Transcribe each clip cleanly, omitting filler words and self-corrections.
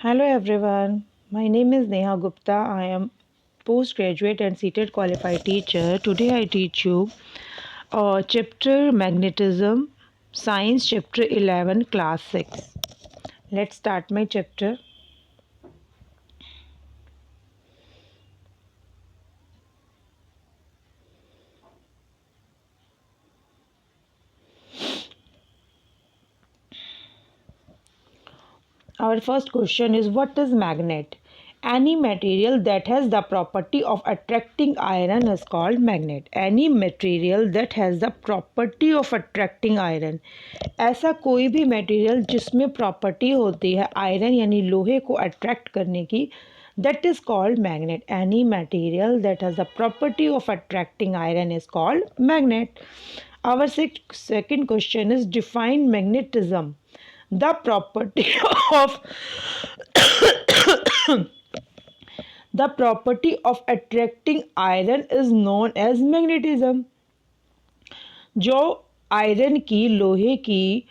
Hello everyone, my name is Neha Gupta. I am postgraduate and seated qualified teacher. Today I teach you chapter Magnetism, Science chapter 11, class 6. Let's start my chapter. Our first question is, what is magnet? Any material that has the property of attracting iron is called magnet. Any material that has the property of attracting iron. ऐसा कोई भी material जिसमें property होती है iron यानी लोहे को attract करने की, that is called magnet. Any material that has the property of attracting iron is called magnet. Our second question is, define magnetism. The property of the property of attracting iron is known as magnetism. जो iron की लोहे की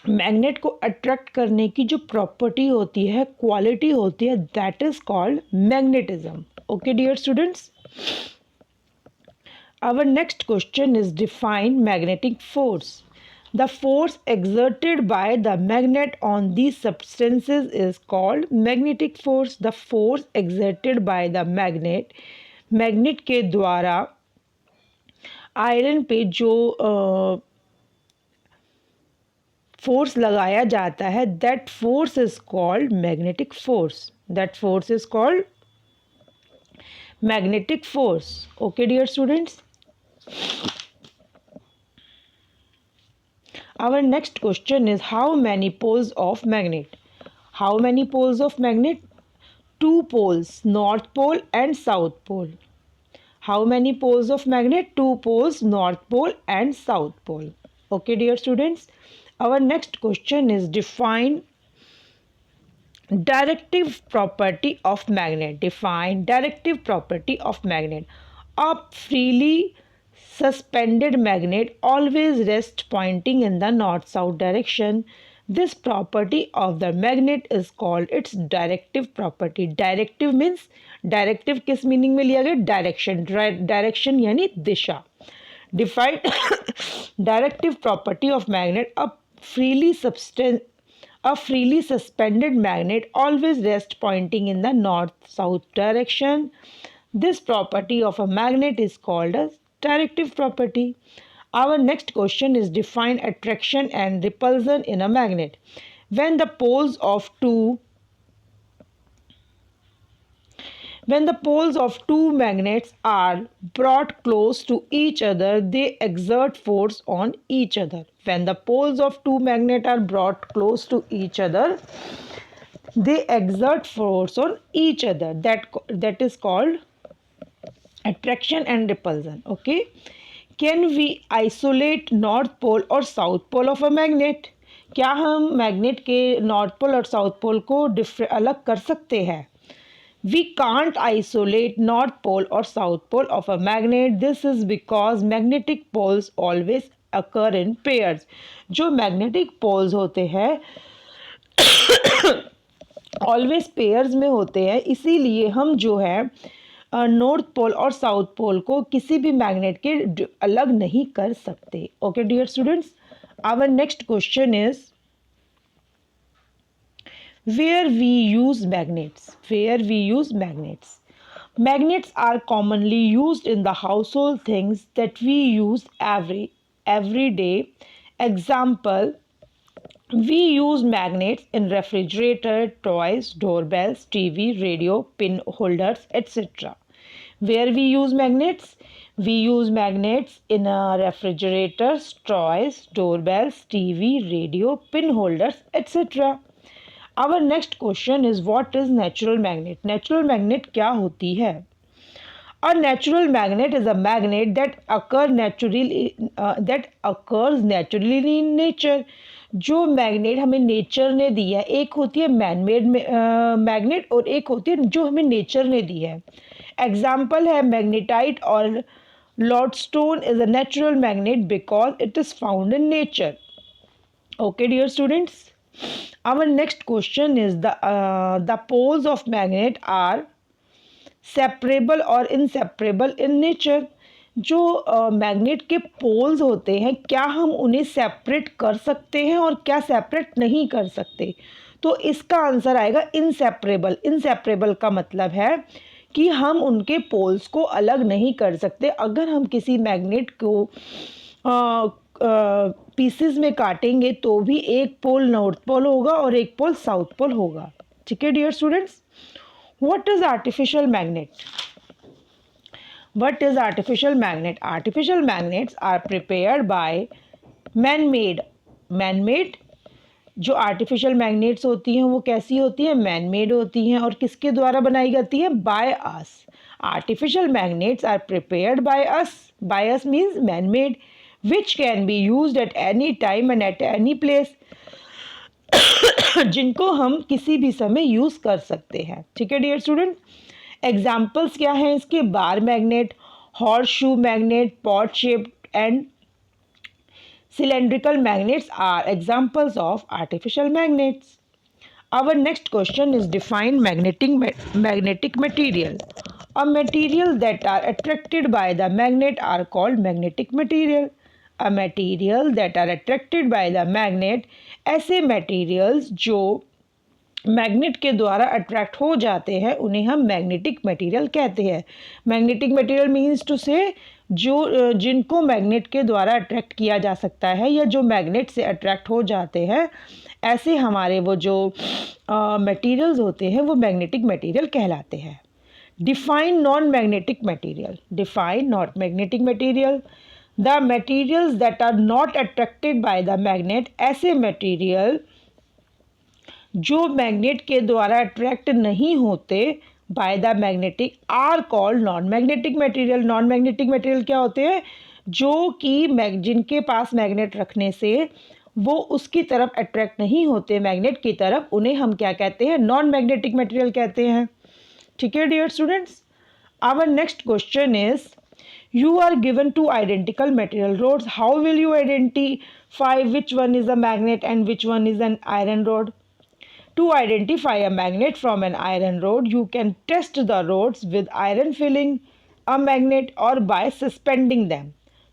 magnet को attract करने की जो property होती है, क्वालिटी होती है, that is called magnetism. Okay dear students, our next question is, define magnetic force. The force exerted by the magnet on these substances is called magnetic force. The force exerted by the magnet के द्वारा iron पे जो force लगाया जाता है, that force is called magnetic force. That force is called magnetic force. Okay dear students, our next question is, how many poles of magnet? How many poles of magnet? Two poles, north pole and south pole. How many poles of magnet? Two poles, north pole and south pole. Okay dear students, our next question is, define directive property of magnet. Define directive property of magnet. A freely suspended magnet always rests pointing in the north-south direction. This property of the magnet is called its directive property. Directive means, directive किस meaning में लिया गया? Direction. Direction यानी दिशा. Define directive property of magnet. A freely suspended magnet always rests pointing in the north-south direction. This property of a magnet is called as directive property. Our next question is, define attraction and repulsion in a magnet. When the poles of two magnets are brought close to each other, they exert force on each other. When the poles of two magnets are brought close to each other, they exert force on each other. That is called attraction and repulsion. Okay, can we isolate north pole or south pole of a magnet? क्या हम magnet के north pole और south pole को अलग कर सकते हैं? We can't isolate north pole or south pole of a magnet. This is because magnetic poles always occur in pairs. जो magnetic poles होते हैं ऑलवेज पेयर्स में होते हैं, इसीलिए हम जो है नॉर्थ पोल और साउथ पोल को किसी भी मैग्नेट के अलग नहीं कर सकते. Okay dear students, our next question is, where we use magnets. Magnets are commonly used in the household things that we use every day. Example, we use magnets in refrigerator, toys, doorbells, TV, radio, pin holders, etc. Where we use magnets? We use magnets in refrigerators, toys, doorbells, TV, radio, pin holders, etc. Our next question is, what is natural magnet? Natural magnet क्या होती है? A natural magnet is a magnet that occurs naturally in nature. जो magnet हमें nature ने दी है, एक होती है मैन मेड मैग्नेट और एक होती है जो हमें नेचर ने दी है. एग्जाम्पल है मैग्नेटाइट और lodestone is a natural magnet because it is found in nature. Okay dear students, Our next question is the poles of magnet are separable or inseparable in nature. जो magnet के poles होते हैं, क्या हम उन्हें separate कर सकते हैं और क्या सेपरेट नहीं कर सकते? तो इसका आंसर आएगा इनसेपरेबल। इनसेपरेबल का मतलब है कि हम उनके पोल्स को अलग नहीं कर सकते। अगर हम किसी मैग्नेट को पीसेस में काटेंगे तो भी एक पोल नॉर्थ पोल होगा और एक पोल साउथ पोल होगा। ठीक है dear students, what is artificial magnet? What is artificial magnet? Artificial magnets are prepared by man-made. Man-made जो आर्टिफिशियल मैग्नेट्स होती हैं वो कैसी होती हैं? मैन मेड होती हैं। और किसके द्वारा बनाई जाती हैं? By us. Artificial magnets are prepared by us. By us means man made, which can be used at any time and at any place, जिनको हम किसी भी समय यूज कर सकते हैं। ठीक है डियर स्टूडेंट, एग्जाम्पल्स क्या हैं इसके? Bar magnet, horse shoe magnet, pot shaped and cylindrical magnets are examples of artificial magnets. Our next question is define magnetic material. A material that are attracted by the magnet are called magnetic material. A material that are attracted by the magnet, ऐसे materials जो magnet के द्वारा attract हो जाते हैं उन्हें हम magnetic material कहते हैं। मैग्नेटिक मटेरियल मीन्स टू से जो जिनको मैग्नेट के द्वारा अट्रैक्ट किया जा सकता है या जो मैग्नेट से अट्रैक्ट हो जाते हैं, ऐसे हमारे वो जो मटेरियल्स होते हैं वो मैग्नेटिक मटेरियल कहलाते हैं। Define non magnetic material. Define not magnetic material, the materials that are not attracted by the magnet, ऐसे मटेरियल जो मैग्नेट के द्वारा अट्रैक्ट नहीं होते by the magnetic are called non magnetic material. Non magnetic material क्या होते हैं? जो कि जिनके पास मैग्नेट रखने से वो उसकी तरफ अट्रैक्ट नहीं होते मैग्नेट की तरफ, उन्हें हम क्या कहते हैं? नॉन मैग्नेटिक मटेरियल कहते हैं। ठीक है dear students, our next question is you are given two identical material rods. How will you identify which one is a magnet and which one is an iron rod? To identify a magnet from an iron rod, you can test the rods with iron filling a magnet or by suspending them.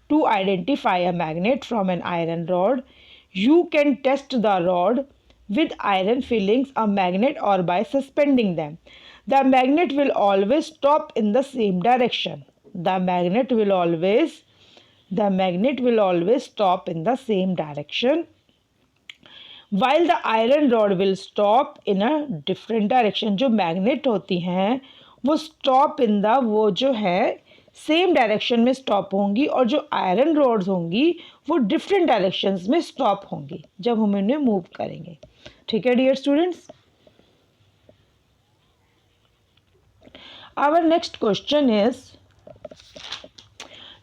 To identify a magnet from an iron rod, you can test the rod with iron fillings a magnet or by suspending them. The magnet will always stop in the same direction. The magnet will always stop in the same direction, while the iron rod will stop in a different direction. जो magnet होती हैं वो stop in the वो जो है same direction में stop होंगी, और जो आयरन रॉड्स होंगी वो डिफरेंट डायरेक्शंस में स्टॉप होंगी जब हम इन्हें मूव करेंगे। ठीक है dear students, our next question is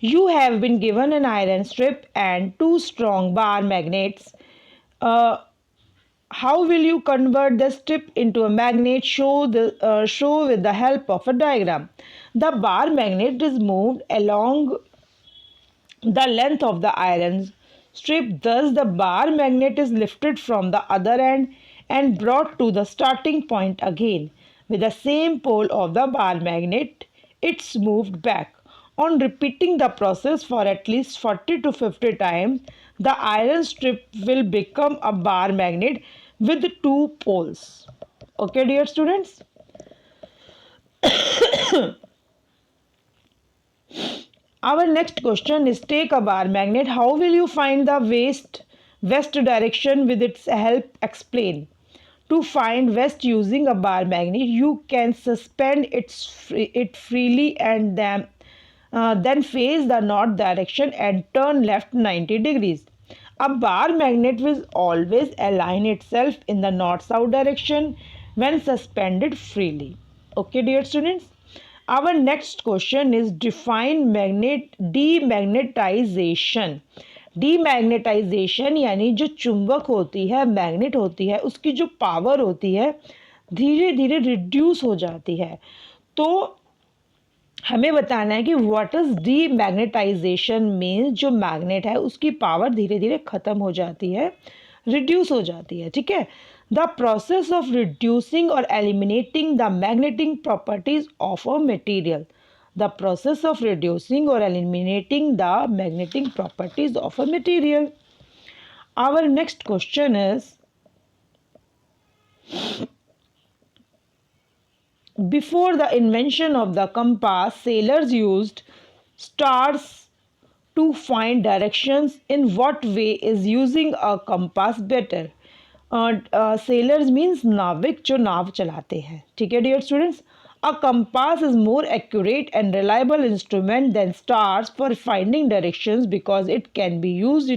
you have been given an iron strip and two strong bar magnets. How will you convert the strip into a magnet? Show with the help of a diagram. The bar magnet is moved along the length of the iron strip. Thus, the bar magnet is lifted from the other end and brought to the starting point again. With the same pole of the bar magnet, it's moved back. On repeating the process for at least 40 to 50 times, the iron strip will become a bar magnet with two poles. Okay, dear students? Our next question is take a bar magnet. How will you find the west direction with its help? Explain. To find west using a bar magnet, you can suspend it freely and then face the north direction and turn left 90 degrees. A bar magnet will always align itself in the north-south direction when suspended freely. Okay, dear students? Our next question is define demagnetization. Demagnetization यानी जो चुंबक होती है, magnet होती है, उसकी जो power होती है धीरे धीरे रिड्यूस हो जाती है। तो हमें बताना है कि व्हाट इज डीमैग्नेटाइजेशन मीन्स जो मैग्नेट है उसकी पावर धीरे धीरे ख़त्म हो जाती है रिड्यूस हो जाती है, ठीक है। द प्रोसेस ऑफ रिड्यूसिंग और eliminating the magnetic properties of a material, the process of reducing और eliminating the magnetic properties of a material. Our next question is, before the invention of the compass, sailors used stars to find directions. In what way is using a compass better? Sailors means नाविक जो नाव चलाते हैं, ठीक है dear students. A compass is more accurate and reliable instrument than stars for finding directions because it can be used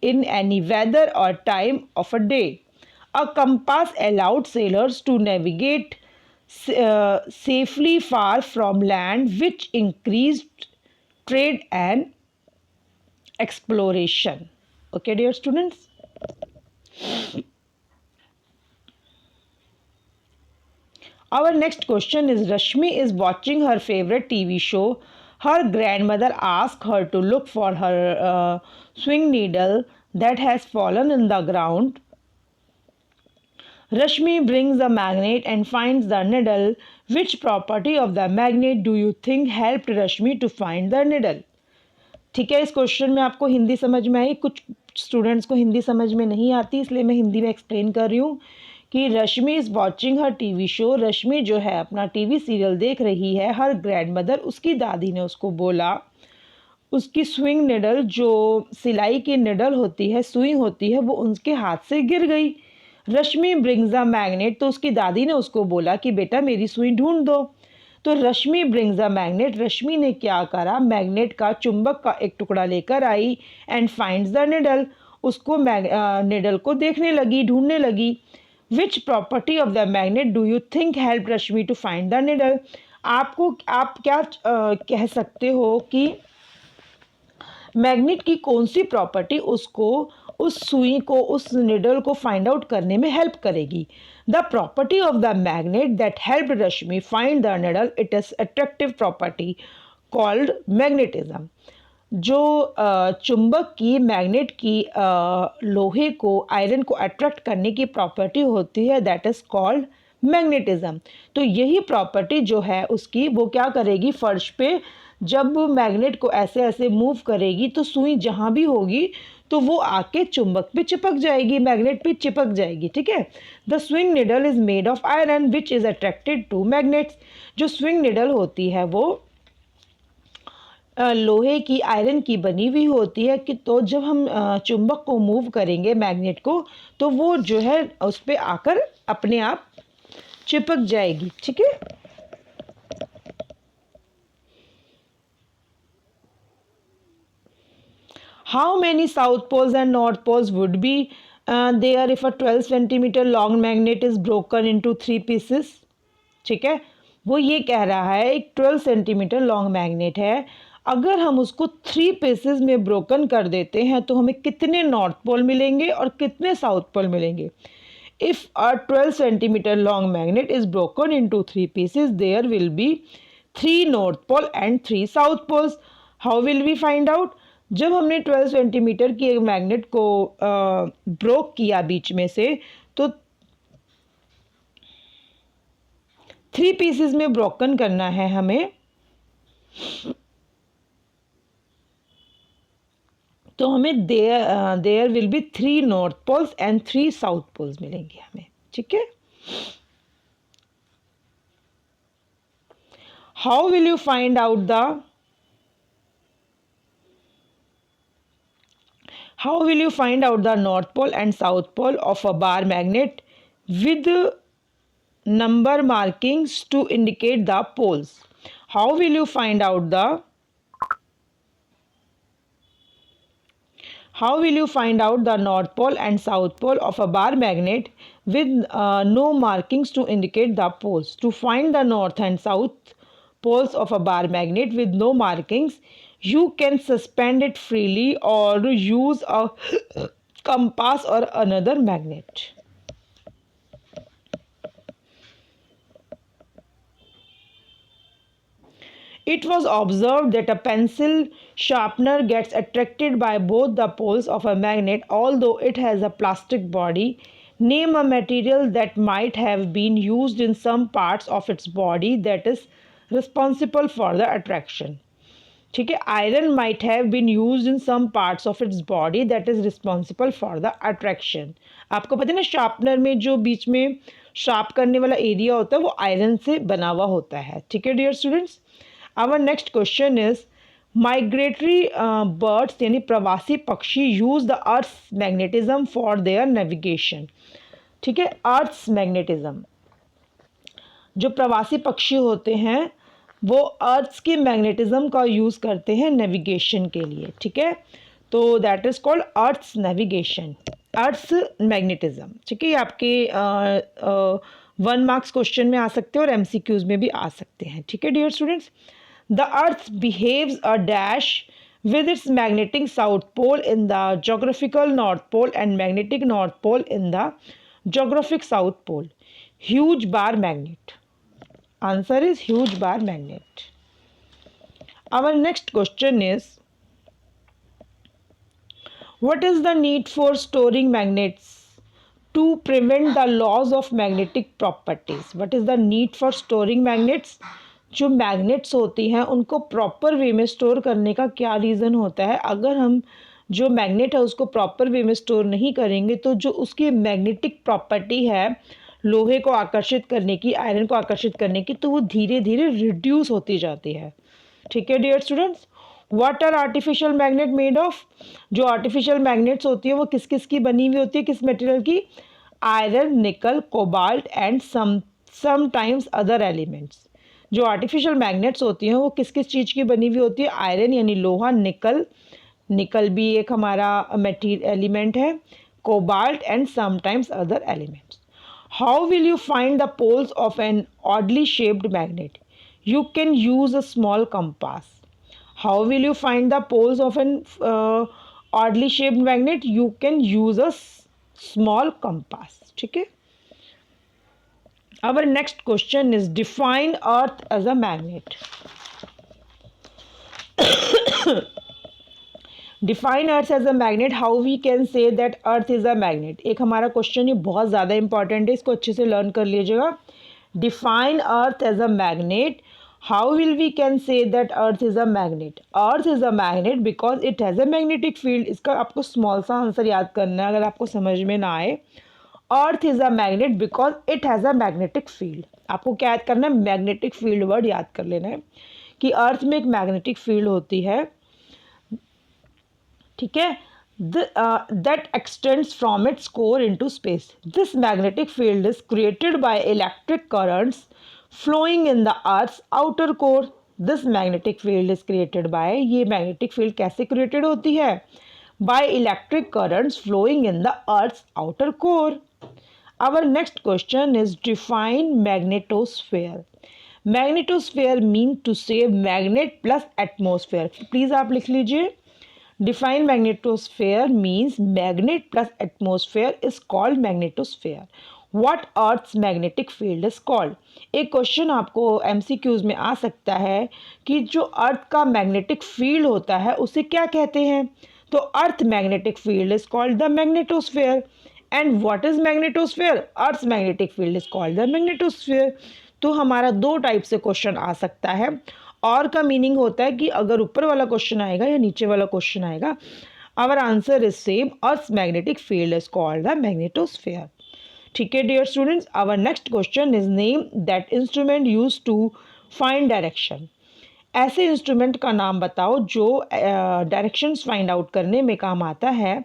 in any weather or time of a day. A compass allowed sailors to navigate safely far from land, which increased trade and exploration. Okay, dear students. Our next question is, Rashmi is watching her favorite TV show. Her grandmother asked her to look for her swing needle that has fallen in the ground. Rashmi brings a magnet and finds the needle. Which property of the magnet do you think helped Rashmi to find the needle? ठीक है, इस question में आपको हिंदी समझ में आई. कुछ students को हिंदी समझ में नहीं आती, इसलिए मैं हिंदी में एक्सप्लेन कर रही हूँ कि Rashmi is watching her TV show. Rashmi जो है अपना टीवी सीरियल देख रही है. हर ग्रैंडमदर, उसकी दादी ने उसको बोला, उसकी स्विंग निडल, जो सिलाई की निडल होती है, सुई होती है, वो उनके हाथ से गिर गई. रश्मि ब्रिंग्स अ मैग्नेट, तो उसकी दादी ने उसको बोला कि बेटा मेरी सुई ढूंढ दो. तो रश्मि ब्रिंग्स अ मैग्नेट, रश्मि ने क्या करा, मैग्नेट का, चुंबक का एक टुकड़ा लेकर आई. एंड फाइंड्स द निडल, उसको निडल को देखने लगी, ढूंढने लगी. Which property of the magnet do you think help Rashmi to find the needle? आप क्या कह सकते हो कि मैग्नेट की कौन सी प्रॉपर्टी उसको, उस सुई को, उस निडल को फाइंड आउट करने में हेल्प करेगी? The property of the magnet that help Rashmi find the needle, it is attractive property called magnetism. जो चुंबक की, मैग्नेट की लोहे को, आयरन को अट्रैक्ट करने की प्रॉपर्टी होती है, दैट इज कॉल्ड मैग्नेटिज्म. तो यही प्रॉपर्टी जो है उसकी, वो क्या करेगी, फर्श पे जब मैग्नेट को ऐसे ऐसे मूव करेगी तो सुई जहाँ भी होगी तो वो आके चुंबक पे चिपक जाएगी, मैग्नेट पे चिपक जाएगी, ठीक है. The swing needle is made of iron which is attracted two magnets. जो स्विंग निडल होती है वो लोहे की, आयरन की बनी हुई होती है कि तो जब हम चुंबक को मूव करेंगे, मैग्नेट को, तो वो जो है उस पर आकर अपने आप चिपक जाएगी, ठीक है. How many south poles and north poles would be there if a 12 centimeter long magnet is broken into 3 pieces? ठीक है, वो ये कह रहा है एक 12 सेंटीमीटर लॉन्ग मैग्नेट है, अगर हम उसको 3 पीसेस में ब्रोकन कर देते हैं तो हमें कितने नॉर्थ पोल मिलेंगे और कितने साउथ पोल मिलेंगे? If a 12 centimeter long magnet is broken into 3 pieces, there will be 3 north pole and 3 south poles. How will we find out? जब हमने 12 सेंटीमीटर की एक मैग्नेट को ब्रोक किया बीच में से, तो 3 पीसेस में ब्रोकन करना है हमें, तो हमें there will be 3 north poles and 3 south poles मिलेंगे हमें, ठीक है. How will you find out the How will you find out the north pole and south pole of a bar magnet with number markings to indicate the poles? How will you find out the north pole and south pole of a bar magnet with no markings to indicate the poles? To find the north and south poles of a bar magnet with no markings, you can suspend it freely or use a compass or another magnet. It was observed that a pencil sharpener gets attracted by both the poles of a magnet although it has a plastic body. Name a material that might have been used in some parts of its body that is responsible for the attraction. ठीक है, iron might have been used in some parts of its body that is responsible for the attraction. आपको पता है ना, sharpener में जो बीच में sharp करने वाला एरिया होता है वो आयरन से बना हुआ होता है. ठीक है dear students, our next question is migratory birds यानी प्रवासी पक्षी use the earth's magnetism for their navigation. ठीक है, अर्थ्स मैग्नेटिज्म, जो प्रवासी पक्षी होते हैं वो अर्थ की मैग्नेटिज्म का यूज़ करते हैं नेविगेशन के लिए. ठीक है, तो that is called earth's navigation, earth's magnetism. ठीक है, ये आपके 1 मार्क्स क्वेश्चन में आ सकते हैं और MCQs में भी आ सकते हैं. ठीक है dear students, the earth behaves a dash with its magnetic south pole in the geographical north pole and magnetic north pole in the geographic south pole. Huge bar magnet. Answer is huge bar magnet. Our next question is, what is the need for storing magnets to prevent the loss of magnetic properties? What is the need for storing magnets? जो magnets होती हैं उनको proper way में store करने का क्या reason होता है? अगर हम जो मैग्नेट है उसको प्रॉपर वे में स्टोर नहीं करेंगे तो जो उसकी मैग्नेटिक प्रॉपर्टी है लोहे को आकर्षित करने की, आयरन को आकर्षित करने की, तो वो धीरे धीरे रिड्यूस होती जाती है. ठीक है dear students, what are artificial magnet made of? जो आर्टिफिशियल मैग्नेट्स होती है वो किस किस की बनी हुई होती है, किस मटेरियल की? आयरन, निकल, cobalt and sometimes other elements. जो आर्टिफिशियल मैग्नेट्स होती हैं वो किस किस चीज़ की बनी हुई होती है? आयरन यानी लोहा, निकल भी एक हमारा मटेरियल एलिमेंट है, cobalt and sometimes other elements. How will you find the poles of an oddly shaped magnet? You can use a small compass. How will you find the poles of an oddly shaped magnet? You can use a small compass. ठीक है. Our next question is, define Earth as a magnet. Define earth as a magnet. How we can say that earth is a magnet. एक हमारा question ये बहुत ज़्यादा important है, इसको अच्छे से लर्न कर लीजिएगा. Define earth as a magnet. How will we can say that earth is a magnet? Earth is a magnet because it has a magnetic field. इसका आपको स्मॉल सा आंसर याद करना है अगर आपको समझ में ना आए. अर्थ is a magnet because it has a magnetic field. आपको क्या याद करना है? मैग्नेटिक फील्ड वर्ड याद कर लेना है कि अर्थ में एक मैग्नेटिक फील्ड होती है. ठीक है, that extends from its core into space. This magnetic field is created by electric currents flowing in the earth's outer core. This magnetic field is created by, ये magnetic field कैसे created होती है? By electric currents flowing in the earth's outer core. Our next question is, define magnetosphere. Magnetosphere mean to say magnet plus atmosphere. Please आप लिख लीजिए. Define magnetosphere means magnet plus atmosphere is called magnetosphere. What Earth's magnetic field is called? एक question आपको MCQs में आ सकता है कि जो अर्थ का मैग्नेटिक फील्ड होता है उसे क्या कहते हैं? तो earth magnetic field is called the magnetosphere. And what is magnetosphere? Earth's magnetic field is called the magnetosphere. तो हमारा 2 टाइप से क्वेश्चन आ सकता है. और का मीनिंग होता है कि अगर ऊपर वाला क्वेश्चन आएगा या नीचे वाला क्वेश्चन आएगा, our answer is same. Earth's magnetic field is called the magnetosphere. ठीक है dear students, our next question is, name that instrument use to find direction. ऐसे इंस्ट्रूमेंट का नाम बताओ जो डायरेक्शंस फाइंड आउट करने में काम आता है.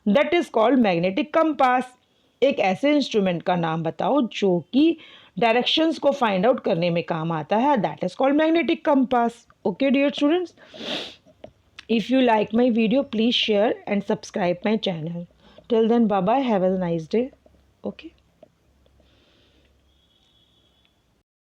That is called magnetic compass. एक ऐसे इंस्ट्रूमेंट का नाम बताओ जो कि डायरेक्शंस को फाइंड आउट करने में काम आता है. That is called magnetic compass. Okay dear students, if you like my video please share and subscribe my channel. Till then bye bye, have a nice day. Okay.